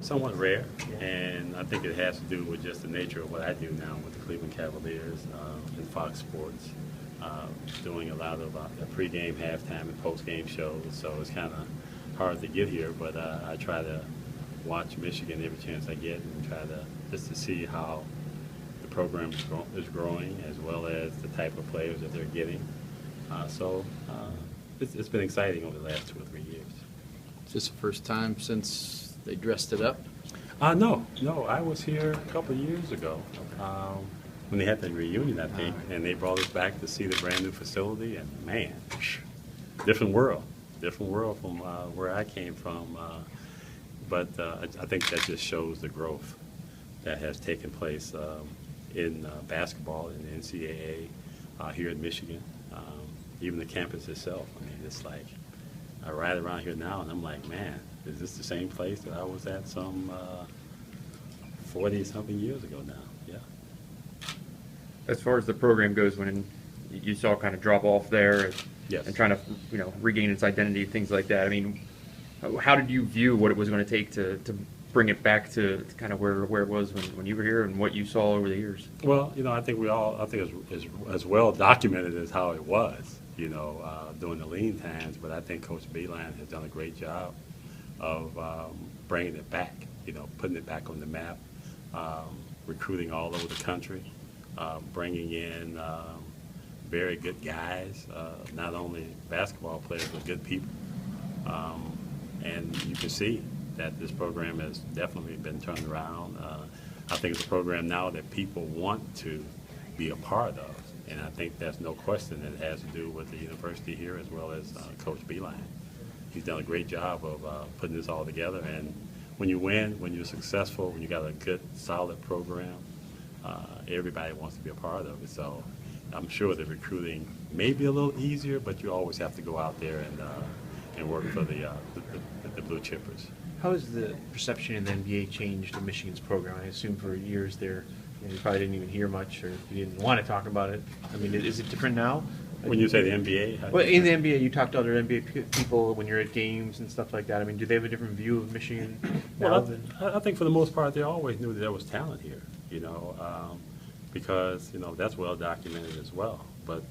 Somewhat rare, and I think it has to do with just the nature of what I do now with the Cleveland Cavaliers and Fox Sports, doing a lot of pregame, halftime, and postgame shows. So it's kind of hard to get here, but I try to watch Michigan every chance I get and try to just to see how the program is growing, as well as the type of players that they're getting. So it's been exciting over the last 2 or 3 years. Is this the first time since they dressed it up? No. I was here a couple of years ago when they had the reunion, I think, and they brought us back to see the brand new facility. And man, different world from where I came from. But I think that just shows the growth that has taken place in basketball in the NCAA here in Michigan. Even the campus itself. I mean, it's like I ride around here now, and I'm like, man, is this the same place that I was at some 40-something years ago now? Yeah. As far as the program goes, when you saw kind of drop off there Yes. and trying to regain its identity, things like that, I mean, how did you view what it was going to take to bring it back to kind of where it was when you were here and what you saw over the years? Well, I think it's as well documented as how it was, during the lean times. But I think Coach Beeline has done a great job of bringing it back, putting it back on the map, recruiting all over the country, bringing in very good guys, not only basketball players, but good people. And you can see that this program has definitely been turned around. I think it's a program now that people want to be a part of. And I think that's no question that it has to do with the university here as well as Coach Beeline. He's done a great job of putting this all together. And when you win, when you're successful, when you got a good, solid program, everybody wants to be a part of it. So I'm sure the recruiting may be a little easier, but you always have to go out there and work for the blue chippers. How has the perception in the NBA changed in Michigan's program? I assume for years there, you probably didn't even hear much, or you didn't want to talk about it. I mean, is it different now? When you say the NBA? Well, in the NBA, you talk to other NBA people when you're at games and stuff like that. I mean, do they have a different view of Michigan now? Well, I think for the most part, they always knew that there was talent here, because, that's well documented as well. But,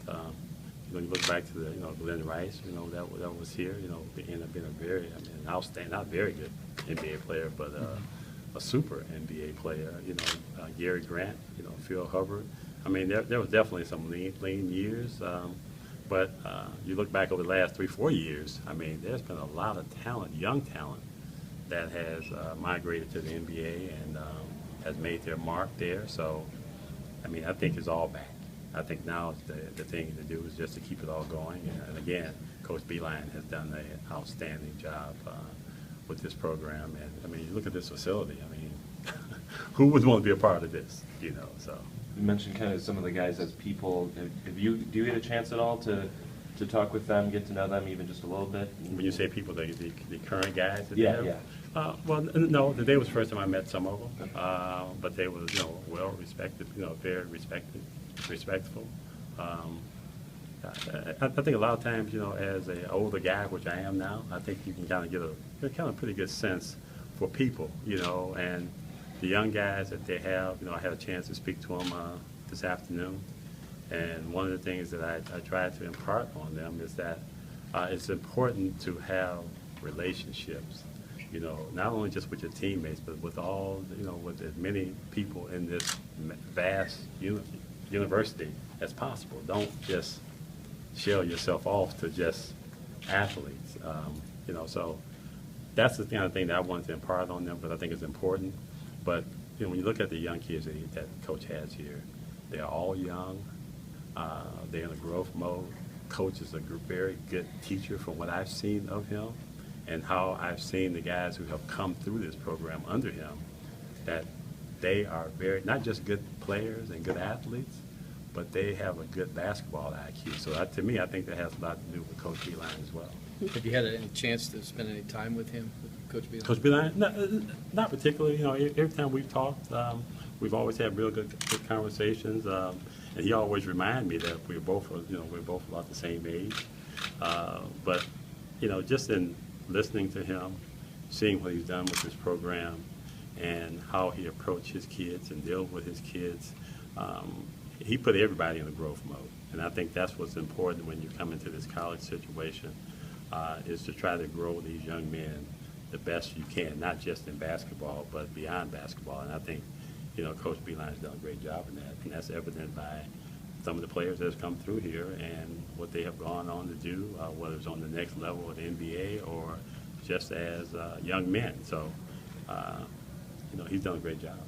you look back to the, Glenn Rice, that was here, being a very, an outstanding, not very good NBA player, but a super NBA player, Gary Grant, Phil Hubbard. I mean, there was definitely some lean years, but you look back over the last 3-4 years, I mean, there's been a lot of talent, young talent, that has migrated to the NBA and has made their mark there. So, I mean, I think it's all back. I think now the thing to do is just to keep it all going. And again, Coach Beeline has done an outstanding job with this program. And, I mean, you look at this facility, I mean, who would want to be a part of this, so. You mentioned kind of some of the guys as people. Do you get a chance at all to talk with them, get to know them even just a little bit? When you say people, the current guys? Yeah. Well, no, today was the first time I met some of them, but they were, well respected, very respectful. I think a lot of times, as an older guy, which I am now, I think you can kind of get a pretty good sense for people, and the young guys that they have, I had a chance to speak to them this afternoon, and one of the things that I try to impart on them is that it's important to have relationships, not only just with your teammates, but with all, with as many people in this vast university as possible. Don't just shell yourself off to just athletes, so that's the kind of thing that I wanted to impart on them, but I think it's important. But when you look at the young kids that Coach has here, they are all young. They're in a growth mode. Coach is a very good teacher from what I've seen of him and how I've seen the guys who have come through this program under him, that they are not just good players and good athletes, but they have a good basketball IQ. So to me, I think that has a lot to do with Coach Beeline as well. Have you had any chance to spend any time with him, Coach Beeline? Coach Beeline, not particularly. Every time we've talked, we've always had real good conversations, and he always reminded me that we're both about the same age. But just in listening to him, seeing what he's done with this program, and how he approached his kids and dealt with his kids. He put everybody in a growth mode, and I think that's what's important when you come into this college situation, is to try to grow these young men the best you can, not just in basketball, but beyond basketball. And I think, Coach Beeline's done a great job in that, and that's evident by some of the players that have come through here and what they have gone on to do, whether it's on the next level of the NBA or just as young men. So, he's done a great job.